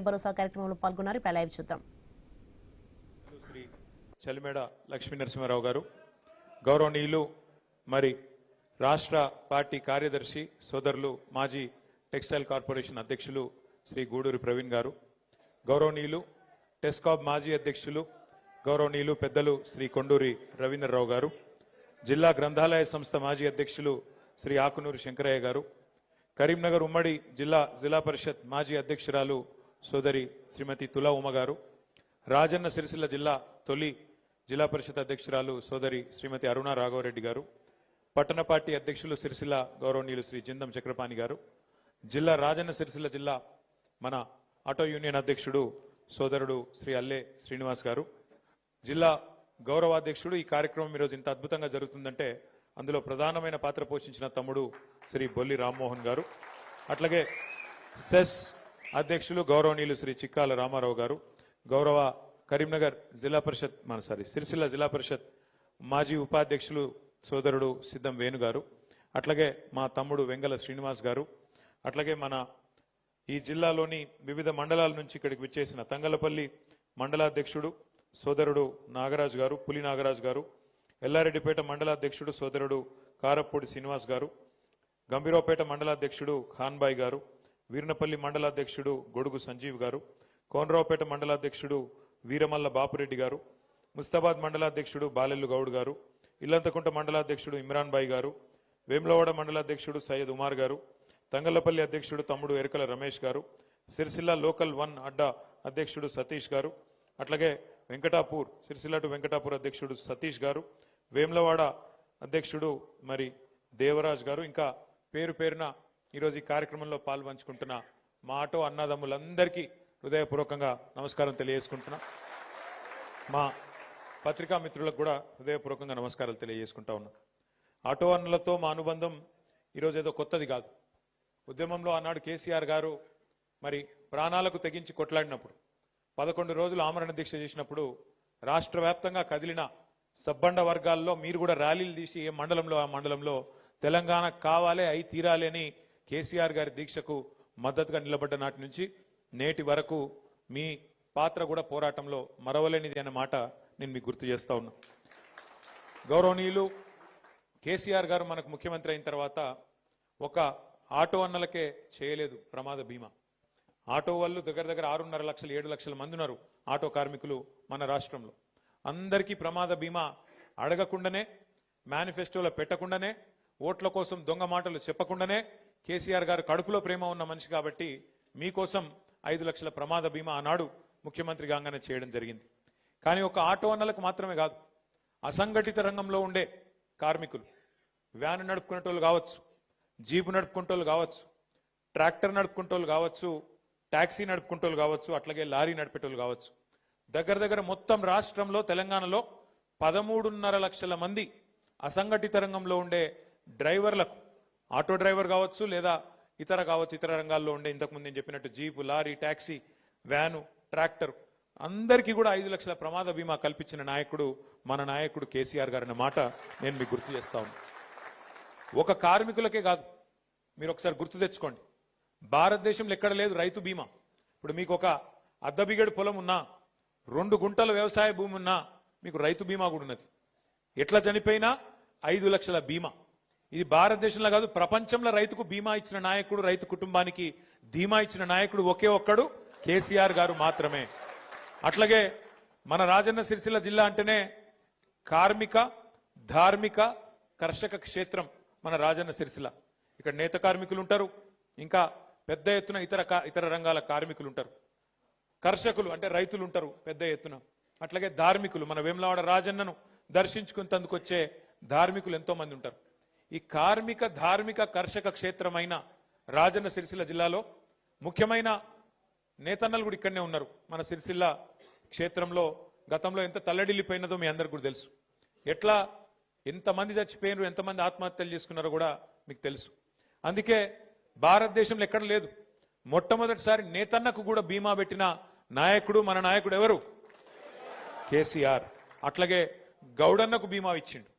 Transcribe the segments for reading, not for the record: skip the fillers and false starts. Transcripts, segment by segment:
భరోసా కార్యక్రమంలో పాల్గొన్నారు. ఇప్పుడు లైవ్ చూద్దాం. శ్రీ చలిమేడ లక్ష్మీ నరసింహారావు గారు, గౌరవనీయులు మరి రాష్ట్ర పార్టీ కార్యదర్శి సోదరులు మాజీ టెక్స్టైల్ కార్పొరేషన్ అధ్యక్షులు శ్రీ గూడూరి ప్రవీణ్ గారు, గౌరవనీయులు టెస్కాబ్ మాజీ అధ్యక్షులు గౌరవనీయులు పెద్దలు శ్రీ కొండూరి రవీంద్రరావు గారు, జిల్లా గ్రంథాలయ సంస్థ మాజీ అధ్యక్షులు శ్రీ ఆకునూరి శంకరయ్య గారు, కరీంనగర్ ఉమ్మడి జిల్లా పరిషత్ మాజీ అధ్యక్షురాలు సోదరి శ్రీమతి తులా ఉమ గారు, రాజన్న సిరిసిల్ల జిల్లా తొలి జిల్లా పరిషత్ అధ్యక్షురాలు సోదరి శ్రీమతి అరుణ రాఘవరెడ్డి గారు, పట్టణ పార్టీ అధ్యక్షులు సిరిసిల్ల గౌరవనీయులు శ్రీ జిందం చక్రపాణి గారు, జిల్లా రాజన్న సిరిసిల్ల జిల్లా మన ఆటో యూనియన్ అధ్యక్షుడు సోదరుడు శ్రీ అల్లే శ్రీనివాస్ గారు, జిల్లా గౌరవాధ్యక్షుడు. ఈ కార్యక్రమం ఈరోజు ఇంత అద్భుతంగా జరుగుతుందంటే అందులో ప్రధానమైన పాత్ర పోషించిన తమ్ముడు శ్రీ బొల్లి రామ్మోహన్ గారు, అట్లాగే సెస్ అధ్యక్షులు గౌరవనీయులు శ్రీ చిక్కాల రామారావు గారు, గౌరవ కరీంనగర్ జిల్లా పరిషత్ సిరిసిల్ల జిల్లా పరిషత్ మాజీ ఉపాధ్యక్షులు సోదరుడు సిద్ధం వేణు గారు, అట్లాగే మా తమ్ముడు వెంగల శ్రీనివాస్ గారు, అట్లాగే మన ఈ జిల్లాలోని వివిధ మండలాల నుంచి ఇక్కడికి విచ్చేసిన తంగలపల్లి మండలాధ్యక్షుడు సోదరుడు నాగరాజు గారు, పులి నాగరాజు గారు, ఎల్లారెడ్డిపేట మండలాధ్యక్షుడు సోదరుడు కారప్పూడి శ్రీనివాస్ గారు, గంభీరావుపేట మండలాధ్యక్షుడు ఖాన్బాయ్ గారు, వీర్నపల్లి మండలాధ్యక్షుడు గొడుగు సంజీవ్ గారు, కోనరావుపేట మండలాధ్యక్షుడు వీరమల్ల బాపురెడ్డి గారు, ముస్తాబాద్ మండలాధ్యక్షుడు బాలెల్లు గౌడ్ గారు, ఇల్లంతకుంట మండలాధ్యక్షుడు ఇమ్రాన్ బాయ్ గారు, వేములవాడ మండలాధ్యక్షుడు సయ్యద్ ఉమార్ గారు, తంగళ్లపల్లి అధ్యక్షుడు తమ్ముడు ఎరకల రమేష్ గారు, సిరిసిల్ల లోకల్ 1 అడ్డా అధ్యక్షుడు సతీష్ గారు, అట్లాగే సిరిసిల్ల టు వెంకటాపూర్ అధ్యక్షుడు సతీష్ గారు, వేములవాడ అధ్యక్షుడు మరి దేవరాజ్ గారు, ఇంకా పేరు పేరున ఈరోజు ఈ కార్యక్రమంలో పాల్పంచుకుంటున్న మా ఆటో అన్నదమ్ములందరికీ హృదయపూర్వకంగా నమస్కారం తెలియజేసుకుంటున్నా. మా పత్రికా మిత్రులకు కూడా హృదయపూర్వకంగా నమస్కారాలు తెలియజేసుకుంటా ఉన్నా. ఆటో అన్నలతో మా అనుబంధం ఈరోజు ఏదో కొత్తది కాదు. ఉద్యమంలో ఆనాడు కేసీఆర్ గారు మరి ప్రాణాలకు తెగించి కొట్లాడినప్పుడు 11 రోజులు ఆమరణ దీక్ష చేసినప్పుడు రాష్ట్ర వ్యాప్తంగా కదిలిన సబ్బండ వర్గాల్లో మీరు కూడా ర్యాలీలు తీసి ఏ మండలంలో ఆ మండలంలో తెలంగాణ కావాలి అయి తీరాలి అని కేసీఆర్ గారి దీక్షకు మద్దతుగా నిలబడ్డ నాటి నుంచి నేటి వరకు మీ పాత్ర కూడా పోరాటంలో మరవలేనిది అనే మాట నేను మీకు గుర్తు చేస్తా ఉన్నా. గౌరవనీయులు కేసీఆర్ గారు మనకు ముఖ్యమంత్రి అయిన తర్వాత ఒక ఆటో అన్నలకే చేయలేదు ప్రమాద బీమా. ఆటో వాళ్ళు దగ్గర 6.5 లక్షలు 7 లక్షల మంది ఉన్నారు ఆటో కార్మికులు మన రాష్ట్రంలో. అందరికీ ప్రమాద బీమా అడగకుండానే, మేనిఫెస్టోలో పెట్టకుండానే, ఓట్ల కోసం దొంగ మాటలు చెప్పకుండానే కేసీఆర్ గారు కడుపులో ప్రేమ ఉన్న మనిషి కాబట్టి మీకోసం 5 లక్షల ప్రమాద బీమా ఆనాడు ముఖ్యమంత్రి కాగానే చేయడం జరిగింది. కానీ ఒక ఆటో అన్నలకు మాత్రమే కాదు, అసంఘటిత రంగంలో ఉండే కార్మికులు, వ్యాన్ నడుపుకునేటోళ్ళు కావచ్చు, జీపు నడుపుకుంటోళ్ళు కావచ్చు, ట్రాక్టర్ నడుపుకుంటోళ్ళు కావచ్చు, టాక్సీ నడుపుకుంటోళ్ళు కావచ్చు, అట్లాగే లారీ నడిపేటోళ్ళు కావచ్చు, దగ్గర మొత్తం రాష్ట్రంలో తెలంగాణలో 13.5 లక్షల మంది అసంఘటిత రంగంలో ఉండే డ్రైవర్లకు, ఆటో డ్రైవర్ కావచ్చు లేదా ఇతర రంగాల్లో ఉండే ఇంతకుముందు నేను చెప్పినట్టు jeep, lorry, taxi, van, tractor అందరికీ కూడా 5 లక్షల ప్రమాద బీమా కల్పించిన నాయకుడు మన నాయకుడు కేసీఆర్ గారు అన్న మాట నేను మీకు గుర్తు చేస్తా ఉన్నా. ఒక కార్మికులకే కాదు, మీరు ఒకసారి గుర్తు తెచ్చుకోండి, భారతదేశంలో ఎక్కడ లేదు రైతు బీమా. ఇప్పుడు మీకు ఒక అద్దబిగడు పొలం ఉన్నా, 2 గుంటల వ్యవసాయ భూమి ఉన్నా మీకు రైతు బీమా కూడా ఉన్నది. ఎట్లా చనిపోయినా 5 లక్షల బీమా. ఇది భారతదేశంలో కాదు, ప్రపంచంలో రైతుకు బీమా ఇచ్చిన నాయకుడు, రైతు కుటుంబానికి ధీమా ఇచ్చిన నాయకుడు ఒకే ఒక్కడు కేసీఆర్ గారు మాత్రమే. అట్లాగే మన రాజన్న సిరిసిల్ల జిల్లా అంటేనే కార్మిక, ధార్మిక, కర్షక క్షేత్రం మన రాజన్న సిరిసిల్ల. ఇక్కడ నేత కార్మికులు ఉంటారు, ఇంకా పెద్ద ఎత్తున ఇతర రంగాల కార్మికులు ఉంటారు, కర్షకులు అంటే రైతులు ఉంటారు పెద్ద ఎత్తున, అట్లాగే ధార్మికులు, మన వేములవాడ రాజన్నను దర్శించుకునేందుకు వచ్చే ధార్మికులు ఎంతో మంది ఉంటారు. ఈ కార్మిక, ధార్మిక, కర్షక క్షేత్రమైన రాజన్న సిరిసిల్ల జిల్లాలో ముఖ్యమైన నేతన్నలు కూడా ఇక్కడనే ఉన్నారు. మన సిరిసిల్ల క్షేత్రంలో గతంలో ఎంత తల్లడిల్లిపోయినదో మీ అందరికీ కూడా తెలుసు. ఎట్లా ఎంతమంది చచ్చిపోయినారు, ఎంతమంది ఆత్మహత్యలు చేసుకున్నారో కూడా మీకు తెలుసు. అందుకే భారతదేశంలో ఎక్కడ లేదు, మొట్టమొదటిసారి నేతన్నకు కూడా బీమా పెట్టిన నాయకుడు మన నాయకుడు ఎవరు? కేసీఆర్. అట్లాగే గౌడన్నకు బీమా ఇచ్చిండు,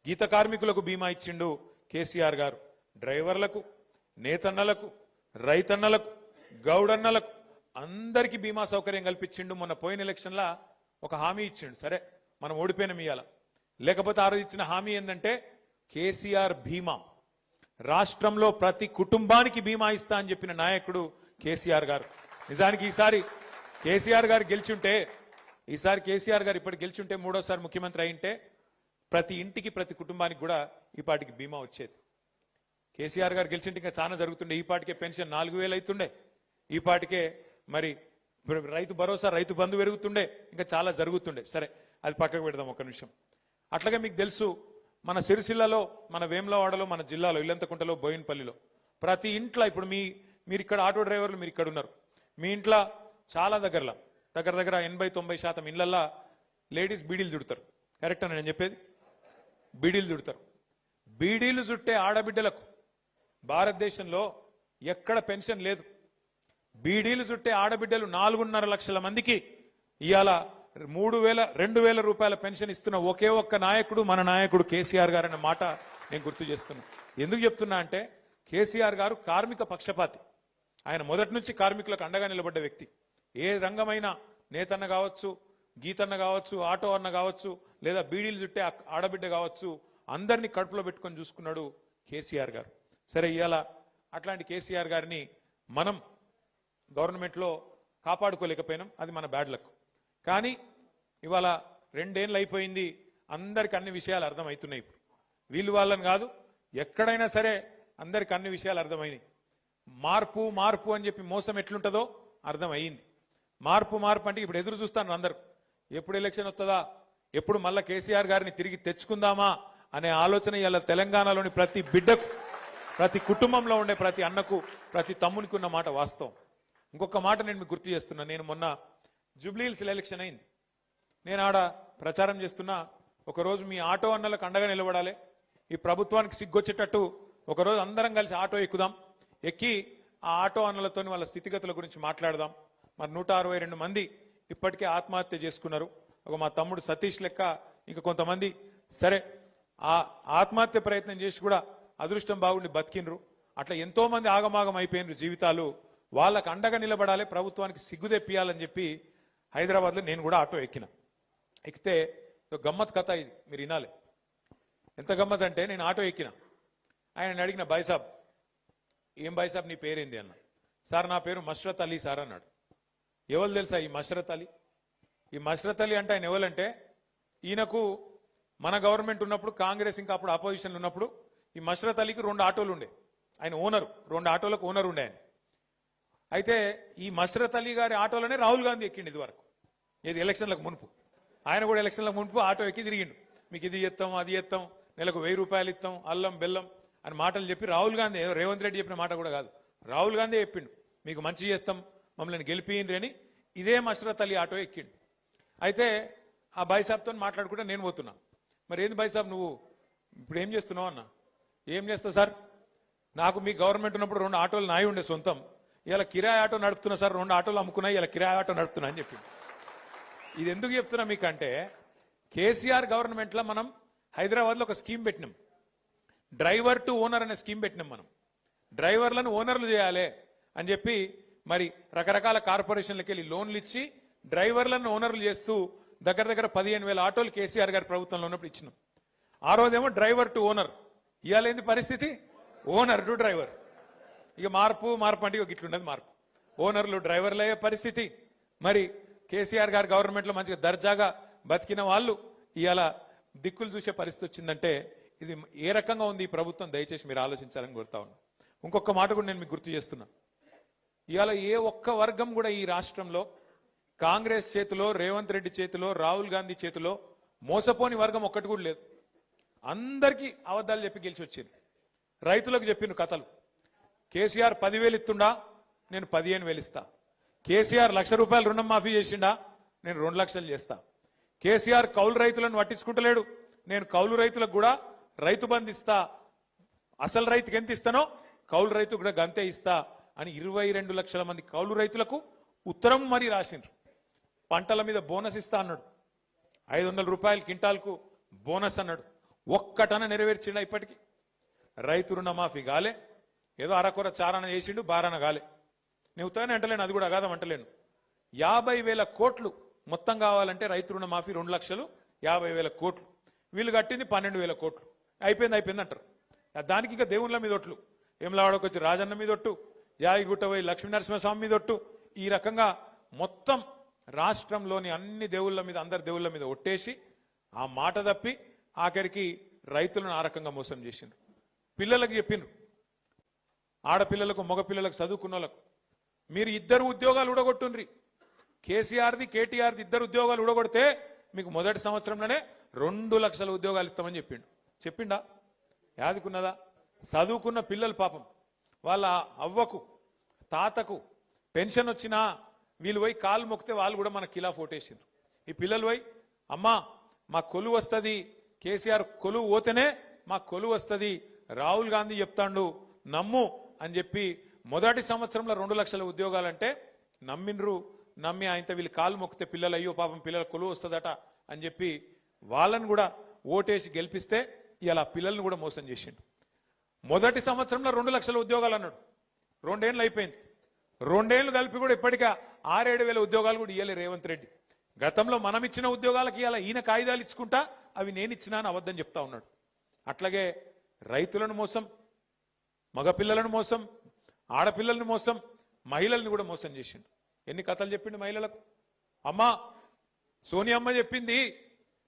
గీత కార్మికులకు బీమా ఇచ్చిండు కేసీఆర్ గారు. డ్రైవర్లకు, నేతన్నలకు, రైతన్నలకు, గౌడన్నలకు అందరికీ బీమా సౌకర్యం కల్పించిండు. మొన్న పోయిన ఎలక్షన్లా ఒక హామీ ఇచ్చిండు. సరే మనం ఓడిపోయిన మీయాల, లేకపోతే ఆ రోజు ఇచ్చిన హామీ ఏంటంటే కేసీఆర్ బీమా, రాష్ట్రంలో ప్రతి కుటుంబానికి బీమా ఇస్తా అని చెప్పిన నాయకుడు కేసీఆర్ గారు. నిజానికి ఈసారి కేసీఆర్ గారు గెలిచుంటే, ఇప్పటి గెలిచుంటే మూడోసారి ముఖ్యమంత్రి అయింటే ప్రతి ఇంటికి ప్రతి కుటుంబానికి కూడా ఈ పాటికి బీమా వచ్చేది. కేసీఆర్ గారు గెలిచింటే ఇంకా చాలా జరుగుతుండే. ఈ పాటికే పెన్షన్ 4,000 అవుతుండే, ఈ పాటికే మరి రైతు భరోసా, రైతు బంధు పెరుగుతుండే, ఇంకా చాలా జరుగుతుండే. సరే అది పక్కకు పెడదాం ఒక నిమిషం. అట్లాగే మీకు తెలుసు మన సిరిసిల్లలో, మన వేములవాడలో, మన జిల్లాలో ఇల్లంతకుంటలో, బోయినపల్లిలో ప్రతి ఇంట్లో ఇప్పుడు మీరు ఇక్కడ ఆటో డ్రైవర్లు మీరు ఇక్కడ ఉన్నారు, మీ ఇంట్లో చాలా దగ్గర 80-90% ఇళ్లల్లో లేడీస్ బీడీలు చుడతారు. కరెక్టా నేను చెప్పేది? బీడీలు చుడతారు. బీడీలు చుట్టే ఆడబిడ్డలకు భారతదేశంలో ఎక్కడ పెన్షన్ లేదు. బీడీలు చుట్టే ఆడబిడ్డలు 4.5 లక్షల మందికి ఇవాళ 2,000 రూపాయల పెన్షన్ ఇస్తున్న ఒకే ఒక్క నాయకుడు మన నాయకుడు కేసీఆర్ గారు అన్న మాట నేను గుర్తు చేస్తున్నా. ఎందుకు చెప్తున్నా అంటే కేసీఆర్ గారు కార్మిక పక్షపాతి. ఆయన మొదటి నుంచి కార్మికులకు అండగా నిలబడ్డ వ్యక్తి. ఏ రంగమైనా, నేతన్న కావచ్చు, గీతన్న కావచ్చు, ఆటో అన్న కావచ్చు, లేదా బీడీలు చుట్టే ఆడబిడ్డ కావచ్చు, అందరినీ కడుపులో పెట్టుకొని చూసుకున్నాడు కేసీఆర్ గారు. సరే ఇవాళ అట్లాంటి కేసీఆర్ గారిని మనం గవర్నమెంట్లో కాపాడుకోలేకపోయినాం, అది మన బ్యాడ్ లక్. కానీ ఇవాళ 2 ఏళ్ళు అయిపోయింది, అందరికి అన్ని విషయాలు అర్థమవుతున్నాయి. ఇప్పుడు వీళ్ళు వాళ్ళని కాదు, ఎక్కడైనా సరే అందరికి అన్ని విషయాలు అర్థమైనాయి. మార్పు అని చెప్పి మోసం ఎట్లుంటుందో అర్థమయ్యింది. మార్పు అంటే ఇప్పుడు ఎదురు చూస్తాను అందరు, ఎప్పుడు ఎలక్షన్ వస్తుందా, ఎప్పుడు మళ్ళా కేసీఆర్ గారిని తిరిగి తెచ్చుకుందామా అనే ఆలోచన ఇలా తెలంగాణలోని ప్రతి బిడ్డకు, ప్రతి కుటుంబంలో ఉండే ప్రతి అన్నకు, ప్రతి తమ్మునికి ఉన్న మాట వాస్తవం. ఇంకొక మాట నేను మీకు గుర్తు చేస్తున్నా. నేను మొన్న జూబ్లీహిల్స్ ఎలక్షన్ అయింది, నేను ఆడ ప్రచారం చేస్తున్నా. ఒకరోజు మీ ఆటో అన్నలకు అండగా నిలబడాలి, ఈ ప్రభుత్వానికి సిగ్గొచ్చేటట్టు ఒకరోజు అందరం కలిసి ఆటో ఎక్కుదాం, ఎక్కి ఆ ఆటో అన్నలతో వాళ్ళ స్థితిగతుల గురించి మాట్లాడదాం. మరి 162 మంది ఇప్పటికే ఆత్మహత్య చేసుకున్నారు. ఒక మా తమ్ముడు సతీష్ లెక్క ఇంకా కొంతమంది సరే ఆ ఆత్మహత్య ప్రయత్నం చేసి కూడా అదృష్టం బాగుండి బతికినరు. అట్లా ఎంతో మంది ఆగమాగం అయిపోయినరు జీవితాలు. వాళ్ళకు అండగా నిలబడాలి, ప్రభుత్వానికి సిగ్గు తెప్పియాలని చెప్పి హైదరాబాద్లో నేను కూడా ఆటో ఎక్కితే గమ్మత్ కథ ఇది, మీరు వినాలి. ఎంత గమ్మత్ అంటే నేను ఆటో ఎక్కిన, ఆయన అడిగిన, బాయ్సాబ్ ఏం బాయ్సాబ్ నీ పేరేంది అన్న. సార్ నా పేరు మష్రత్ అలీ సార్ అన్నాడు. ఎవరు తెలుసా ఈ మష్రత్ అలీ? ఈ మష్రత్ అలీ అంటే ఆయన ఎవరంటే, ఈయనకు మన గవర్నమెంట్ ఉన్నప్పుడు, కాంగ్రెస్ ఇంకా అప్పుడు అపోజిషన్ ఉన్నప్పుడు ఈ మష్రత్ అలీకి 2 ఆటోలు ఉండే. ఆయన ఓనరు, 2 ఆటోలకు ఓనర్ ఉండే ఆయన. అయితే ఈ మష్రత్ అలీ గారి ఆటోలోనే రాహుల్ గాంధీ ఎక్కిండు ఇది వరకు, ఇది ఎలక్షన్లకు మునుపు. ఆయన కూడా ఎలక్షన్లకు మునుపు ఆటో ఎక్కి తిరిగిండు. మీకు ఇది ఇస్తాం, అది ఇస్తాం, నెలకు 1000 రూపాయలు ఇస్తాం, అల్లం బెల్లం అని మాటలు చెప్పి రాహుల్ గాంధీ, రేవంత్ రెడ్డి చెప్పిన మాట కూడా కాదు, రాహుల్ గాంధీ చెప్పిండు మీకు మంచి చేస్తాం, మమ్మల్ని గెలిపియండి అని. ఇదే మష్రత్ అలీ ఆటో ఎక్కిండు. అయితే ఆ బాయ్సాబ్తో మాట్లాడుకుంటే నేను పోతున్నా. మరి ఏంది బాయ్సాబ్ నువ్వు ఇప్పుడు ఏం చేస్తున్నావు అన్న. ఏం చేస్తా సార్, నాకు మీ గవర్నమెంట్ ఉన్నప్పుడు 2 ఆటోలు నాయి ఉండే సొంతం, ఇలా కిరాయి ఆటో నడుపుతున్నా సార్, 2 ఆటోలు అమ్ముకున్నాయి, ఇలా కిరాయి ఆటో నడుపుతున్నా అని చెప్పింది. ఇది ఎందుకు చెప్తున్నా మీకంటే, కేసీఆర్ గవర్నమెంట్లో మనం హైదరాబాద్లో ఒక స్కీమ్ పెట్టినాం, డ్రైవర్ టు ఓనర్ అనే స్కీమ్ పెట్టినాం. మనం డ్రైవర్లను ఓనర్లు చేయాలి అని చెప్పి మరి రకరకాల కార్పొరేషన్లకు వెళ్ళి లోన్లు ఇచ్చి డ్రైవర్లను ఓనర్లు చేస్తూ దగ్గర 15,000 ఆటోలు కేసీఆర్ గారి ప్రభుత్వంలో ఉన్నప్పుడు ఇచ్చినాం. ఆ రోజేమో డ్రైవర్ టు ఓనర్, ఇవాళ ఏంది పరిస్థితి, ఓనర్ టు డ్రైవర్. ఇక మార్పు అంటే ఇట్లుండదు మార్పు. ఓనర్లు డ్రైవర్లు అయ్యే పరిస్థితి. మరి కేసీఆర్ గారి గవర్నమెంట్లో మంచిగా దర్జాగా బతికిన వాళ్ళు ఇవాళ దిక్కులు చూసే పరిస్థితి వచ్చిందంటే ఇది ఏ రకంగా ఉంది ఈ ప్రభుత్వం, దయచేసి మీరు ఆలోచించాలని కోరుతా ఉన్నా. ఇంకొక మాట కూడా నేను మీకు గుర్తు చేస్తున్నా. ఇవాళ ఏ ఒక్క వర్గం కూడా ఈ రాష్ట్రంలో కాంగ్రెస్ చేతిలో, రేవంత్ రెడ్డి చేతిలో, రాహుల్ గాంధీ చేతిలో మోసపోని వర్గం ఒక్కటి కూడా లేదు. అందరికీ అబద్ధాలు చెప్పి గెలిచి వచ్చింది. రైతులకు చెప్పిన కథలు, కేసీఆర్ 10,000 ఇస్తుండా, నేను 15,000 ఇస్తా. కేసీఆర్ ₹1,00,000 రుణం మాఫీ చేసిండా, నేను 2 లక్షలు చేస్తా. కేసీఆర్ కౌలు రైతులను పట్టించుకుంటలేడు, నేను కౌలు రైతులకు కూడా రైతు బంధు ఇస్తా, అసలు రైతుకి ఎంత ఇస్తానో కౌలు రైతు కూడా గంతే ఇస్తా అని 22 లక్షల మంది కౌలు రైతులకు ఉత్తరం మరి రాసిండ్రు. పంటల మీద బోనస్ ఇస్తా అన్నాడు, 500 రూపాయలు క్వింటాల్కు బోనస్ అన్నాడు. ఒక్కటన నెరవేర్చిండా ఇప్పటికీ? రైతు రుణమాఫీ గాలే, ఏదో అరకొర చారణ చేసిండు, బారణ గాలే. నేను ఉత్తగానే అంటలేను, అది కూడా అగాధం అంటలేను. 50,000 కోట్లు మొత్తం కావాలంటే రైతు రుణమాఫీ 2,50,000 కోట్లు, వీళ్ళు కట్టింది 12,000 కోట్లు. అయిపోయింది అంటారు. దానికి ఇంకా దేవుళ్ళ మీద ఒట్లు, ఏమలావాడకు వచ్చి రాజన్న మీద ఒట్టు, యాగిగుట్ట పోయి లక్ష్మీనరసింహస్వామి మీద ఒట్టు, ఈ రకంగా మొత్తం రాష్ట్రంలోని అన్ని దేవుళ్ళ మీద, అందరి దేవుళ్ళ మీద ఒట్టేసి ఆ మాట తప్పి ఆఖరికి రైతులను ఆ రకంగా మోసం చేసిండ్రు. పిల్లలకు చెప్పిండ్రు, ఆడపిల్లలకు మగపిల్లలకు చదువుకున్న వాళ్ళకు మీరు 2 ఉద్యోగాలు ఊడగొట్టుండ్రి. కేసీఆర్ది కేటీఆర్ది 2 ఉద్యోగాలు ఊడగొడితే మీకు మొదటి సంవత్సరంలోనే 2 లక్షల ఉద్యోగాలు ఇస్తామని చెప్పిండా? యాదుకున్నదా? చదువుకున్న పిల్లలు పాపం వాళ్ళ అవ్వకు తాతకు పెన్షన్ వచ్చినా వీళ్ళు పోయి కాలు మొక్కితే వాళ్ళు కూడా మన కిలా ఫోటేసిండ్రు. ఈ పిల్లలు పోయి అమ్మా మా కొలువు వస్తుంది, కేసీఆర్ కొలువు పోతేనే మా కొలువు వస్తుంది, రాహుల్ గాంధీ చెప్తాండు నమ్ము అని చెప్పి మొదటి సంవత్సరంలో 2 లక్షల ఉద్యోగాలంటే నమ్మిండ్రు. నమ్మి ఆయనతో వీళ్ళు కాలు మొక్కితే పిల్లలు అయ్యో పాపం పిల్లల కొలువు వస్తుందట అని చెప్పి వాళ్ళని కూడా ఓటేసి గెలిపిస్తే ఇలా పిల్లల్ని కూడా మోసం చేసిండు. మొదటి సంవత్సరంలో 2 లక్షల ఉద్యోగాలు అన్నాడు. 2 ఏళ్ళు అయిపోయింది. 2 ఏళ్ళు కలిపి కూడా ఇప్పటికే 6-7 వేల ఉద్యోగాలు కూడా ఇయ్యలే రేవంత్ రెడ్డి. గతంలో మనం ఇచ్చిన ఉద్యోగాలకి ఇలా ఈయన కాగితాలు ఇచ్చుకుంటా అవి నేను ఇచ్చినా అని అబద్ధం చెప్తా ఉన్నాడు. అట్లాగే రైతులను మోసం, మగపిల్లలను మోసం, ఆడపిల్లలను మోసం, మహిళల్ని కూడా మోసం చేసిండు. ఎన్ని కథలు చెప్పిండు మహిళలకు. అమ్మా సోనియమ్మ చెప్పింది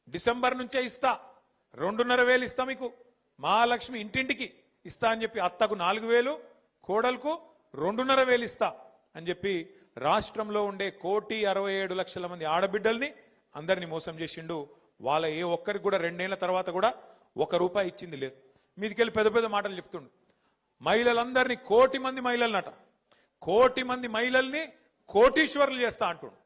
డిసెంబర్ నుంచే ఇస్తా, 2,500 ఇస్తా మీకు, మహాలక్ష్మి ఇంటింటికి ఇస్తా అని చెప్పి అత్తకు 4,000, కోడలకు 2,500 ఇస్తా అని చెప్పి రాష్ట్రంలో ఉండే 1,67,00,000 మంది ఆడబిడ్డల్ని అందరినీ మోసం చేసిండు. వాళ్ళ ఏ ఒక్కరికి కూడా 2 ఏళ్ల తర్వాత కూడా ₹1 ఇచ్చింది లేదు. మీదికెళ్ళి పెద్ద పెద్ద మాటలు చెప్తుండు. మహిళలందరినీ 1,00,00,000 మంది మహిళలనట, 1,00,00,000 మంది మహిళల్ని కోటీశ్వరులు చేస్తా అంటుండు.